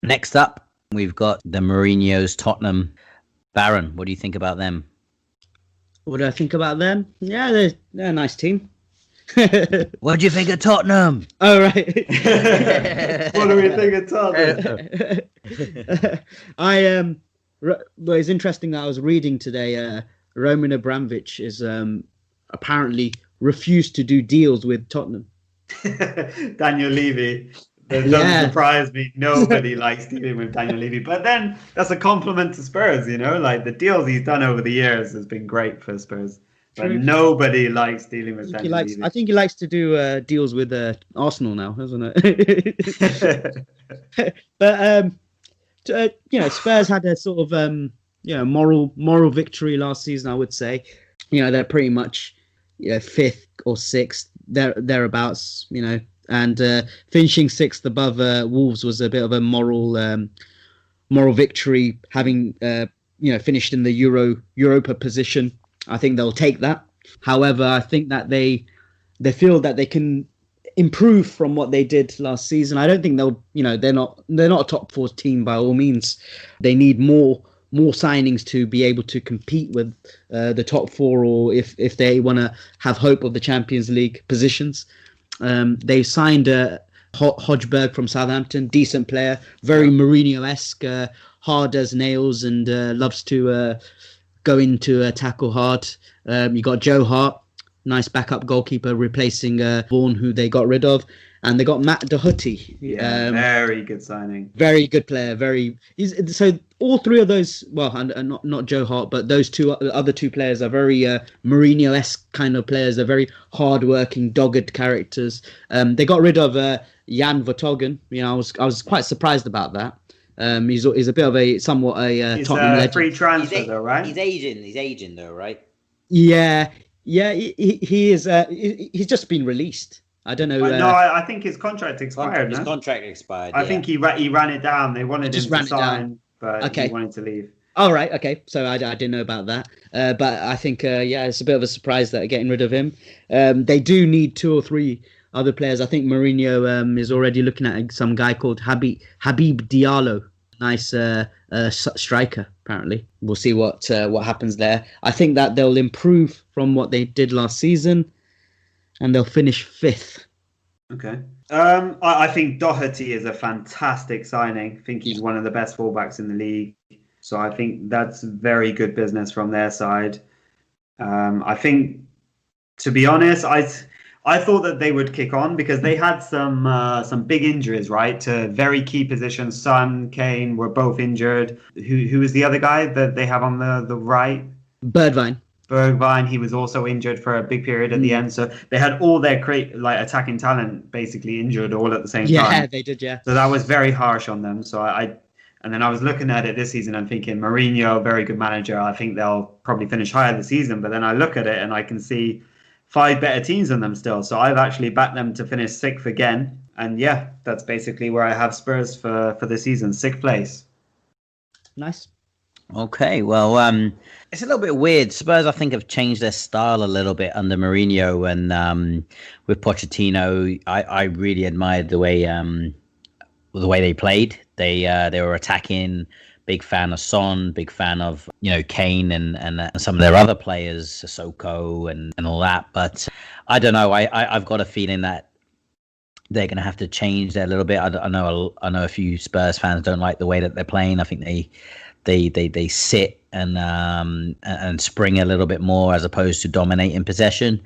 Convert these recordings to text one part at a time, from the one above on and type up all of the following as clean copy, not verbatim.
Next up, we've got the Mourinho's Tottenham. Baron, what do you think about them? What do I think about them? Yeah, they're a nice team. What do you think of Tottenham? Oh, right. What do we think of Tottenham? Well, it's interesting that I was reading today. Roman Abramovich is apparently refused to do deals with Tottenham. Daniel Levy. That doesn't surprise me. Nobody likes dealing with Daniel Levy. But then that's a compliment to Spurs, like the deals he's done over the years has been great for Spurs. But nobody likes dealing with Daniel Levy. I think he likes to do deals with Arsenal now, doesn't it? But Spurs had a sort of moral victory last season, I would say. They're pretty much fifth or sixth thereabouts, and finishing sixth above Wolves was a bit of a moral victory, having finished in the Europa position. I think they'll take that. However, I think that they feel that they can improve from what they did last season. I don't think they're not a top four team by all means. They need more signings to be able to compete with the top four, or if they want to have hope of the Champions League positions. They signed Hodgberg from Southampton, decent player, very Mourinho-esque, hard as nails, and loves to go into tackle hard. You got Joe Hart, nice backup goalkeeper, replacing Vaughan, who they got rid of. And they got Matt Doherty. Very good signing. Very good player. So all three of those, well, and not Joe Hart, but those other two players are very Mourinho-esque kind of players. They're very hard-working, dogged characters. They got rid of Jan Vertonghen. I was quite surprised about that. He's a bit of a somewhat a Tottenham legend. Free transfer though, right? He's aging though, right? Yeah. He is. He's just been released. I don't know. No, I think his contract expired. His contract expired. I think he ran it down. They wanted him to sign, but he wanted to leave. All right. Okay. So I didn't know about that. But I think, it's a bit of a surprise that they're getting rid of him. They do need 2 or 3 other players. I think Mourinho is already looking at some guy called Habib Diallo. Nice striker, apparently. We'll see what happens there. I think that they'll improve from what they did last season, and they'll finish 5th. Okay. I think Doherty is a fantastic signing. I think he's one of the best fullbacks in the league. So I think that's very good business from their side. I think, to be honest, I thought that they would kick on because they had some big injuries, right? To very key positions. Son, Kane were both injured. Who is the other guy that they have on the right? Bergwijn, he was also injured for a big period at the end. So they had all their attacking talent basically injured all at the same time. Yeah, they did, yeah. So that was very harsh on them. So and then I was looking at it this season and thinking, Mourinho, very good manager. I think they'll probably finish higher this season. But then I look at it and I can see 5 better teams than them still. So I've actually backed them to finish 6th again. And yeah, that's basically where I have Spurs for the season, 6th place. Nice. Okay, well, it's a little bit weird. Spurs, I think, have changed their style a little bit under Mourinho, and with Pochettino, I really admired the way they played. They were attacking. Big fan of Son. Big fan of Kane and some of their other players, Sissoko and all that. But I don't know. I've got a feeling that they're going to have to change that a little bit. I know a few Spurs fans don't like the way that they're playing. I think they sit and spring a little bit more as opposed to dominating possession.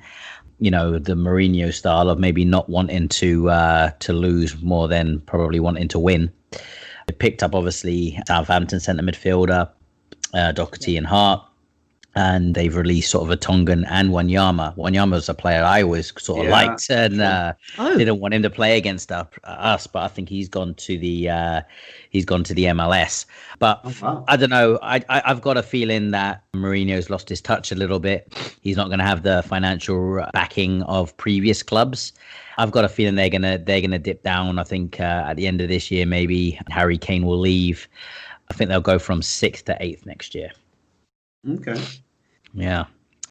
The Mourinho style of maybe not wanting to lose more than probably wanting to win. They picked up obviously Southampton centre midfielder Doherty and Hart, and they've released sort of a Tongan and Wanyama. Wanyama was a player I always sort of liked and didn't want him to play against us, but I think he's gone to the MLS. But I don't know. I've got a feeling that Mourinho's lost his touch a little bit. He's not going to have the financial backing of previous clubs. I've got a feeling they're gonna dip down. I think at the end of this year, maybe Harry Kane will leave. I think they'll go from 6th to 8th next year. Okay. Yeah.